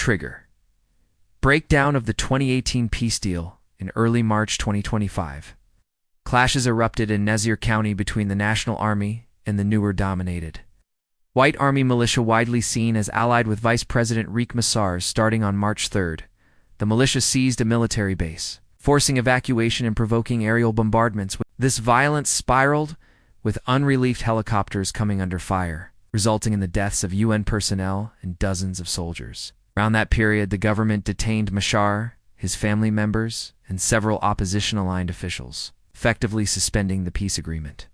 Trigger. Breakdown of the 2018 peace deal in early March 2025. Clashes erupted in Nazir County between the National Army and the Nuer-dominated White Army militia, widely seen as allied with Vice President Riek Machar. Starting on March 3rd, the militia seized a military base, forcing evacuation and provoking aerial bombardments. This violence spiraled, with unrelieved helicopters coming under fire, resulting in the deaths of UN personnel and dozens of soldiers. Around that period, the government detained Machar, his family members, and several opposition-aligned officials, effectively suspending the peace agreement.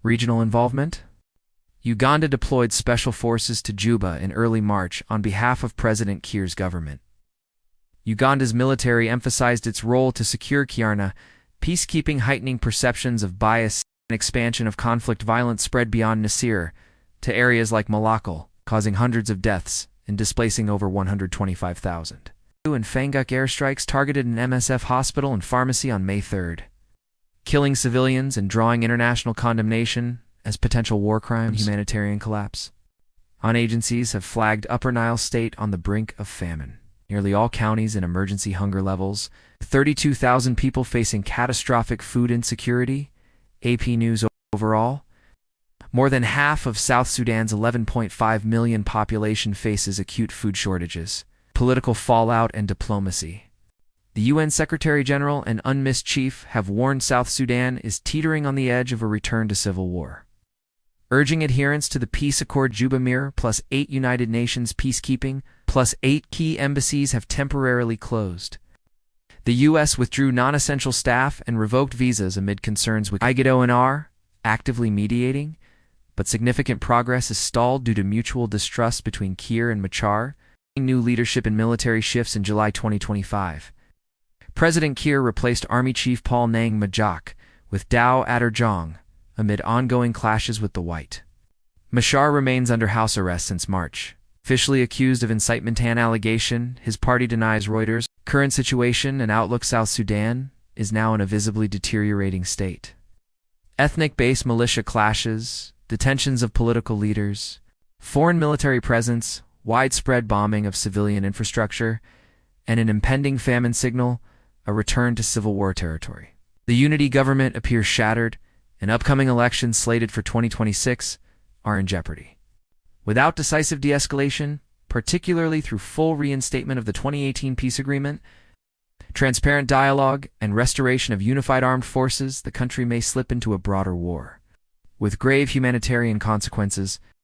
Regional involvement? Uganda deployed special forces to Juba in early March on behalf of President Kiir's government. Uganda's military emphasized its role to secure Kiarna, peacekeeping, heightening perceptions of bias and expansion of conflict. Violence spread beyond Nasir to areas like Malakal, causing hundreds of deaths and displacing over 125,000. And Fanguk airstrikes targeted an MSF hospital and pharmacy on May 3rd, killing civilians and drawing international condemnation as potential war crimes and humanitarian collapse. Agencies have flagged Upper Nile State on the brink of famine. Nearly all counties in emergency hunger levels, 32,000 people facing catastrophic food insecurity. AP News. Overall, more than half of South Sudan's 11.5 million population faces acute food shortages. Political fallout and diplomacy. The UN Secretary-General and UNMISS chief have warned South Sudan is teetering on the edge of a return to civil war, urging adherence to the peace accord. Juba Mir plus 8 United Nations peacekeeping plus 8 key embassies have temporarily closed. The U.S. withdrew non-essential staff and revoked visas amid concerns with IGAD-ONR actively mediating, but significant progress is stalled due to mutual distrust between Kiir and Machar. New leadership and military shifts in July 2025. President Kiir replaced Army Chief Paul Nang Majak with Dao Adderjong amid ongoing clashes with the White. Machar remains under house arrest since March. Officially accused of incitement and allegation, his party denies Reuters. Current situation and outlook. South Sudan is now in a visibly deteriorating state. Ethnic-based militia clashes, detentions of political leaders, foreign military presence, widespread bombing of civilian infrastructure, and an impending famine signal a return to civil war territory. The unity government appears shattered, and upcoming elections slated for 2026 are in jeopardy. Without decisive de-escalation, particularly through full reinstatement of the 2018 peace agreement, transparent dialogue, and restoration of unified armed forces, the country may slip into a broader war, with grave humanitarian consequences.